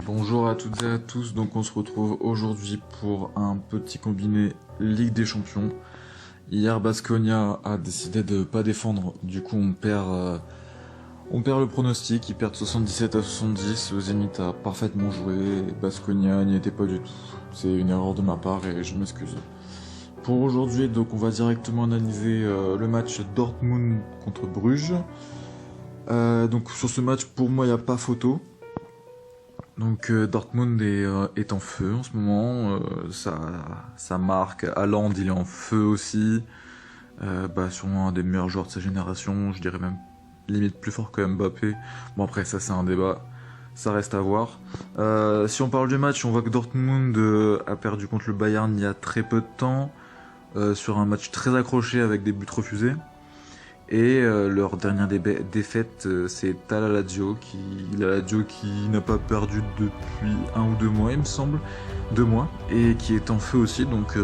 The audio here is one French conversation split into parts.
Bonjour à toutes et à tous, donc on se retrouve aujourd'hui pour un petit combiné Ligue des Champions. Hier Baskonia a décidé de pas défendre, du coup on perd le pronostic, ils perdent 77 à 70, le Zénith a parfaitement joué, Baskonia n'y était pas du tout. C'est une erreur de ma part et je m'excuse. Pour aujourd'hui, donc on va directement analyser le match Dortmund contre Bruges. Donc sur ce match, pour moi, il n'y a pas photo. Donc Dortmund est en feu en ce moment, ça marque, Haaland il est en feu aussi, sûrement un des meilleurs joueurs de sa génération, je dirais même limite plus fort que Mbappé. Bon après ça c'est un débat, ça reste à voir. Si on parle du match, on voit que Dortmund a perdu contre le Bayern il y a très peu de temps, sur un match très accroché avec des buts refusés. Et leur dernière défaite, c'est à la Lazio qui n'a pas perdu depuis 1 ou 2 mois, il me semble, 2 mois, et qui est en feu aussi, donc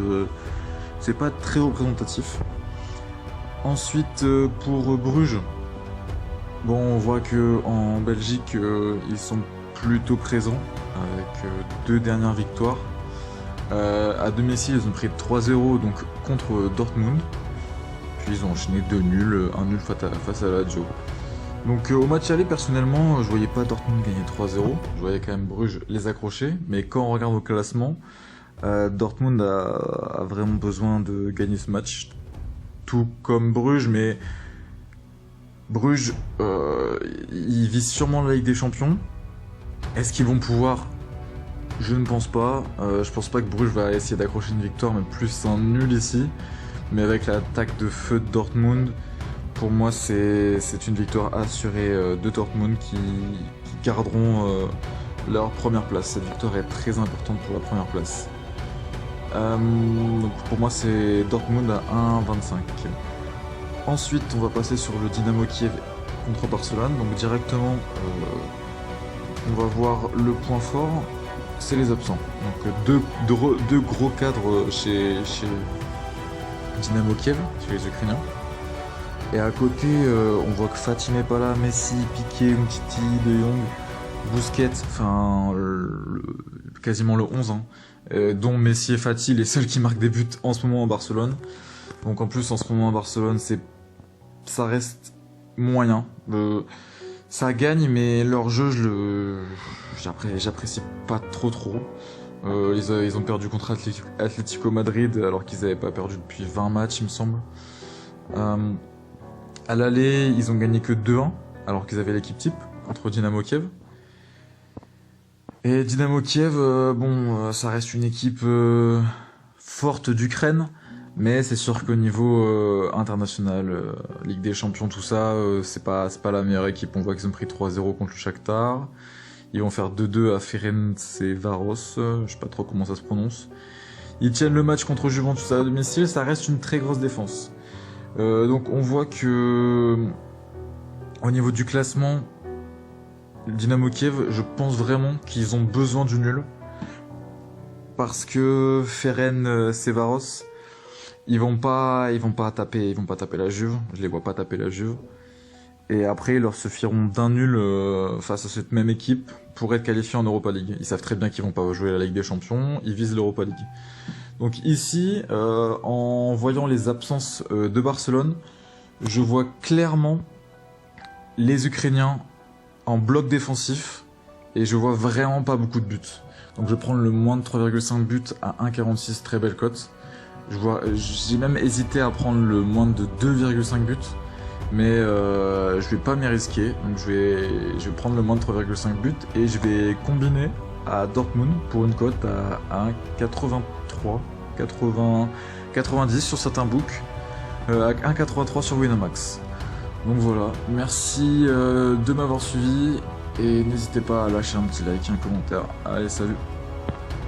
c'est pas très représentatif. Ensuite, pour Bruges, bon, on voit que en Belgique, ils sont plutôt présents avec 2 dernières victoires. À domicile, ils ont pris 3-0 donc contre Dortmund. Ils ont enchaîné 2 nuls, un nul face à la Lazio. Donc au match aller, personnellement, je voyais pas Dortmund gagner 3-0. Je voyais quand même Bruges les accrocher. Mais quand on regarde au classement, Dortmund a vraiment besoin de gagner ce match. Tout comme Bruges, mais Bruges, ils visent sûrement la Ligue des Champions. Est-ce qu'ils vont pouvoir ? Je ne pense pas. Je pense pas que Bruges va essayer d'accrocher une victoire, mais plus un nul ici. Mais avec l'attaque de feu de Dortmund, pour moi c'est une victoire assurée de Dortmund qui garderont leur première place. Cette victoire est très importante pour la première place. Donc pour moi c'est Dortmund à 1,25. Ensuite on va passer sur le Dynamo Kiev contre Barcelone. Donc directement on va voir le point fort, c'est les absents. Donc deux gros cadres chez Dynamo Kiev, chez les Ukrainiens. Et à côté, on voit que Fati n'est pas là, Messi, Piqué, Umtiti, De Jong, Busquets, enfin quasiment le 11, dont Messi et Fati, les seuls qui marquent des buts en ce moment à Barcelone. Donc en plus, en ce moment à Barcelone, ça reste moyen. Ça gagne, mais leur jeu, j'apprécie pas trop. Ils ont perdu contre Atlético Madrid alors qu'ils n'avaient pas perdu depuis 20 matchs il me semble. À l'aller ils ont gagné que 2-1 alors qu'ils avaient l'équipe type contre Dynamo Kiev. Et Dynamo Kiev, ça reste une équipe forte d'Ukraine, mais c'est sûr qu'au niveau international, Ligue des Champions, tout ça, c'est pas la meilleure équipe. On voit qu'ils ont pris 3-0 contre le Shakhtar. Ils vont faire 2-2 à Ferencvaros, je sais pas trop comment ça se prononce. Ils tiennent le match contre Juventus à domicile, ça reste une très grosse défense. Donc on voit que au niveau du classement, Dynamo Kiev, je pense vraiment qu'ils ont besoin du nul. Parce que Ferencvaros, ils vont pas taper la Juve, je les vois pas taper la Juve. Et après, ils leur suffiront d'un nul face à cette même équipe pour être qualifiés en Europa League. Ils savent très bien qu'ils vont pas jouer la Ligue des Champions, ils visent l'Europa League. Donc ici, en voyant les absences de Barcelone, je vois clairement les Ukrainiens en bloc défensif et je vois vraiment pas beaucoup de buts. Donc je vais prendre le moins de 3,5 buts à 1,46, très belle cote. J'ai même hésité à prendre le moins de 2,5 buts. Mais je vais pas m'y risquer, donc je vais prendre le moins de 3,5 buts et je vais combiner à Dortmund pour une cote à 1,83, 90 sur certains books, à 1,83 sur Winamax. Donc voilà, merci de m'avoir suivi et n'hésitez pas à lâcher un petit like, un commentaire. Allez, salut!